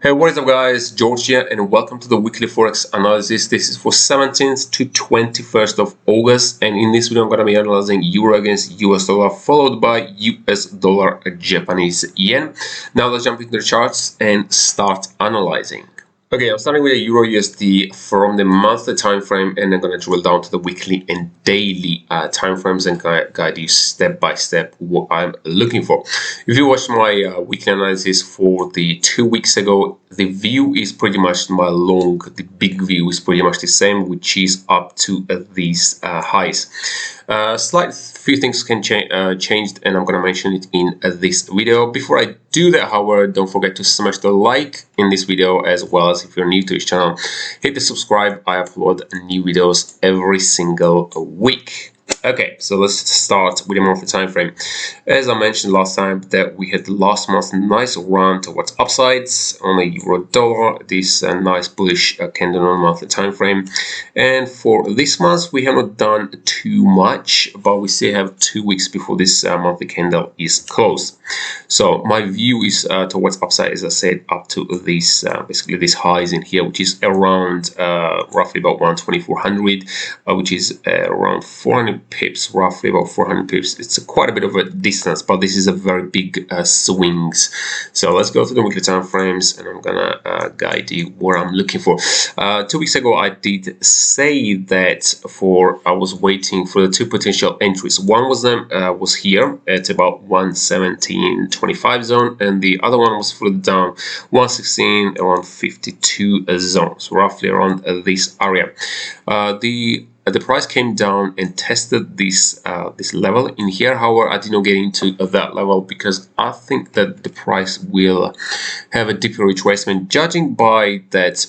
Hey, what is up guys, George here and welcome to the weekly Forex analysis. This is for 17th to 21st of August, and in this video I'm going to be analyzing Euro against US dollar followed by US dollar Japanese yen. Now let's jump into the charts and start analyzing. Okay, I'm starting with a Euro USD from the monthly time frame, and I'm going to drill down to the weekly and daily time frames and guide you step by step what I'm looking for. If you watched my weekly analysis for the 2 weeks ago, the view is pretty much my long, the big view is pretty much the same, which is up to these highs. Slight few things can change, and I'm going to mention it in this video. Before I do that, however, don't forget to smash the like in this video, as well as if you're new to this channel, hit the subscribe. I upload new videos every single week. Okay, so let's start with the monthly time frame. As I mentioned last time, that we had last month nice run towards upsides on the euro dollar, this nice bullish candle on monthly time frame. And for this month, we have not done too much, but we still have 2 weeks before this monthly candle is closed. So my view is towards upside, as I said, up to these basically these highs in here, which is around roughly about 12400, which is around 400 pips, roughly about 400 pips. It's quite a bit of a distance, but this is a very big swings. So let's go to the weekly time frames, and I'm gonna guide you where I'm looking for. 2 weeks ago, I did say that I was waiting for the two potential entries. One was was here at about 117.25 zone, and the other one was further down 116 around 52 zones, roughly around this area. The price came down and tested this level in here. However, I did not get into that level because I think that the price will have a deeper retracement. Judging by that,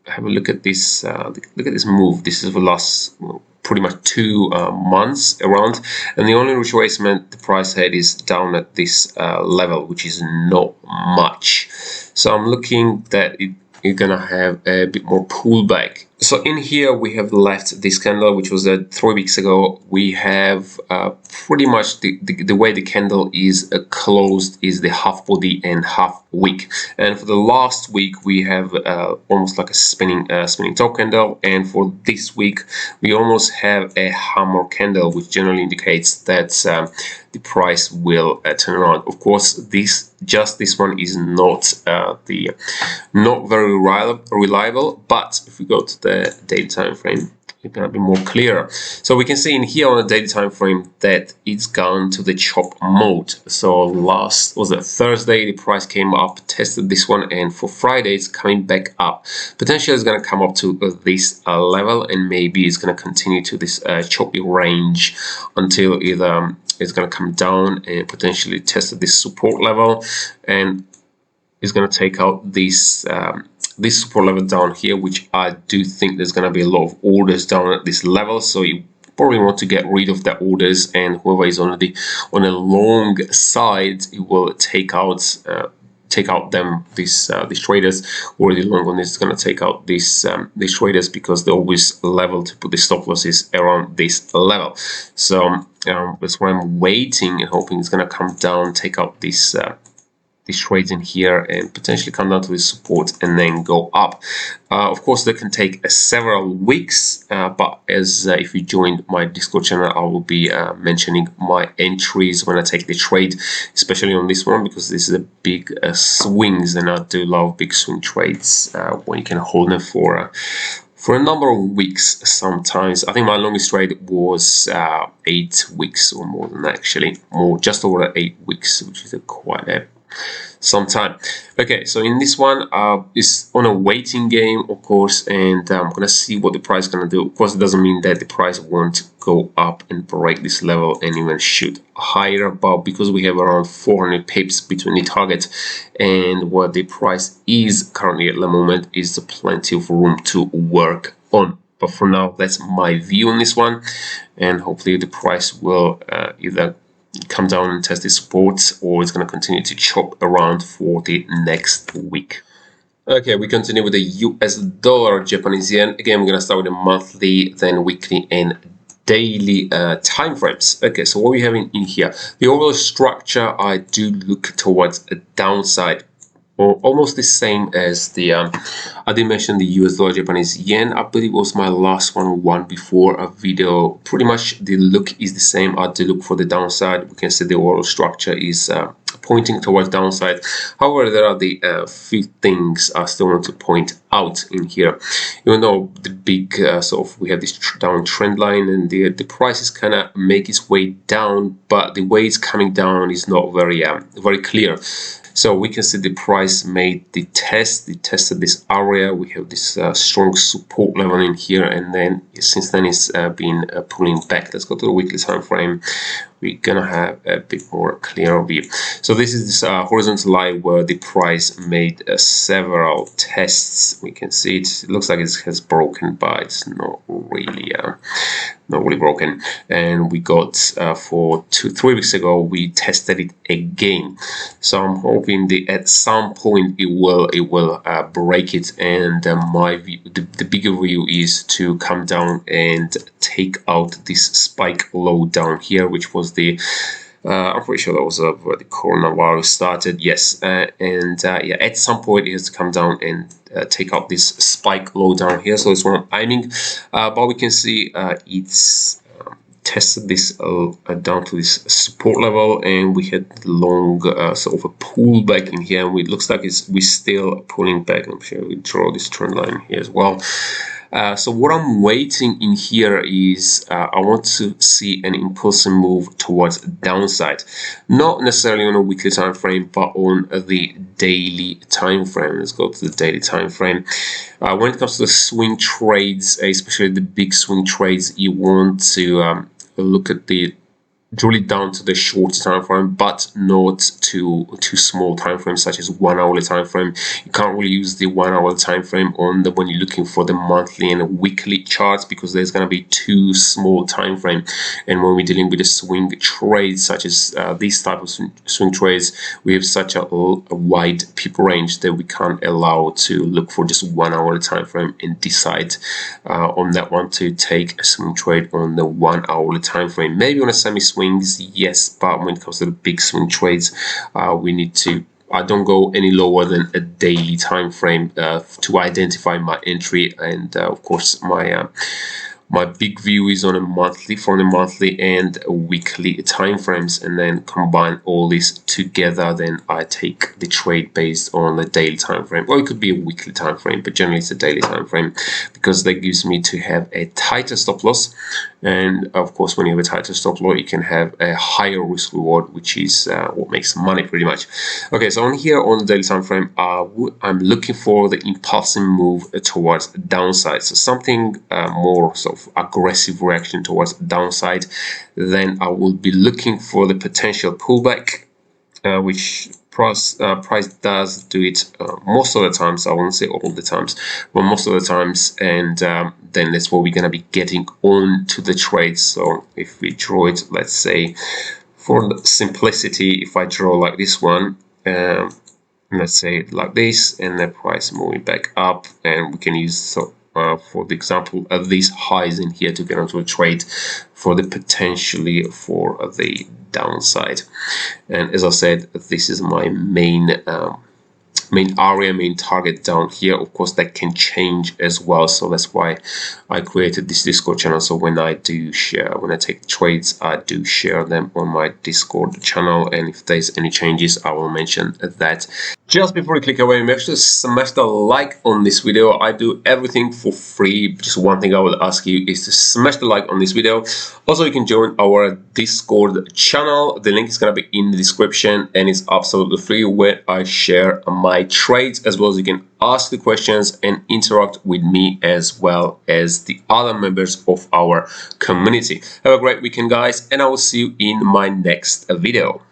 have a look at this. Look at this move. This is the last pretty much 2 months around, and the only retracement the price had is down at this level, which is not much. So I'm looking that you're gonna have a bit more pullback. So in here we have left this candle, which was 3 weeks ago. We have pretty much the way the candle is closed is the half body and half wick. And for the last week we have almost like a spinning top candle, and for this week we almost have a hammer candle, which generally indicates that the price will turn around. Of course, this one is not not very reliable, but if we go to the daily time frame, it's gonna be more clear. So we can see in here on the daily time frame that it's gone to the chop mode. So last was it Thursday, the price came up, tested this one, and for Friday it's coming back up. Potentially it's gonna come up to this level, and maybe it's gonna continue to this choppy range until either it's gonna come down and potentially test this support level, and it's gonna take out this this support level down here, which I do think there's going to be a lot of orders down at this level. So you probably want to get rid of the orders, and whoever is on the long side, it will take out these traders. Already long on this is going to take out these traders, because they always level to put the stop losses around this level. So that's why I'm waiting and hoping it's going to come down, take out these trades in here, and potentially come down to this support and then go up. Of course, that can take several weeks, but as if you joined my Discord channel, I will be mentioning my entries when I take the trade, especially on this one, because this is a big swings, and I do love big swing trades when you can hold them for a number of weeks sometimes. I think my longest trade was 8 weeks or more than that, actually, just over 8 weeks, which is quite some time. Okay, so in this one it's on a waiting game, of course, and I'm gonna see what the price is gonna do. Of course, it doesn't mean that the price won't go up and break this level and even shoot higher, but because we have around 400 pips between the target and what the price is currently at the moment, is plenty of room to work on. But for now, that's my view on this one, and hopefully the price will either come down and test the support, or it's going to continue to chop around for the next week. Okay, we continue with the US dollar Japanese yen. Again, we're going to start with the monthly, then weekly and daily time frames. Okay, so what we have in here, the overall structure, I do look towards a downside almost the same as the I did mention the US dollar Japanese yen. I believe it was my last one before a video. Pretty much the look is the same. I did look for the downside. We can see the overall structure is pointing towards downside. However, there are the few things I still want to point out in here. Even though the big we have this down trend line, and the price is kind of make its way down, but the way it's coming down is not very clear. So we can see the price made the test. It tested this area. We have this strong support level in here, and then since then it's been pulling back. Let's go to the weekly time frame. We're gonna have a bit more clear view. So this is this horizontal line where the price made several tests. We can see it looks like it has broken, but it's not really broken. And we got for 2-3 weeks ago we tested it again. So I'm hoping that at some point it will break it. And my view, the bigger view is to come down and take out this spike low down here, which was the I'm pretty sure that was where the coronavirus started. Yes, yeah, at some point it has to come down and take out this spike low down here. So it's what I'm aiming, but we can see it's tested this down to this support level, and we had long sort of a pullback in here, and it looks like we're still pulling back. I'm sure we draw this trend line here as well. So what I'm waiting in here is I want to see an impulsive move towards downside, not necessarily on a weekly time frame, but on the daily time frame. Let's go to the daily time frame. When it comes to the swing trades, especially the big swing trades, you want to look at the drill it down to the short time frame, but not to small time frames such as 1 hourly time frame. You can't really use the 1 hour time frame on when you're looking for the monthly and weekly charts, because there's going to be too small time frame. And when we're dealing with the swing trades such as these type of swing trades, we have such a wide pip range that we can't allow to look for just 1 hour time frame and decide on that one to take a swing trade on the 1 hourly time frame. Maybe on a semi swing, yes, but when it comes to the big swing trades, we need to I don't go any lower than a daily time frame to identify my entry, and of course my big view is on a monthly, from the monthly and weekly time frames, and then combine all this together. Then I take the trade based on the daily time frame, or it could be a weekly time frame, but generally it's a daily time frame, because that gives me to have a tighter stop loss. And of course, when you have a tighter stop loss, you can have a higher risk reward, which is what makes money pretty much. Okay, so on here on the daily time frame, I'm looking for the impulsive move towards downside. So something more sort of aggressive reaction towards downside. Then I will be looking for the potential pullback, which price does do it most of the times. I won't say all the times, but most of the times. And then that's what we're going to be getting on to the trade. So if we draw it, let's say for simplicity, if I draw like this one, let's say like this, and the price moving back up, and we can use for the example of these highs in here to get onto a trade for the potentially for the downside. And as I said, this is my main area, main target down here. Of course, that can change as well, so that's why I created this Discord channel. So when I take trades, I do share them on my Discord channel, and if there's any changes, I will mention that. Just before you click away, make sure to smash the like on this video. I do everything for free. Just one thing I will ask you is to smash the like on this video. Also, you can join our Discord channel. The link is going to be in the description, and it's absolutely free, where I share my trades, as well as you can ask the questions and interact with me as well as the other members of our community. Have a great weekend, guys, and I will see you in my next video.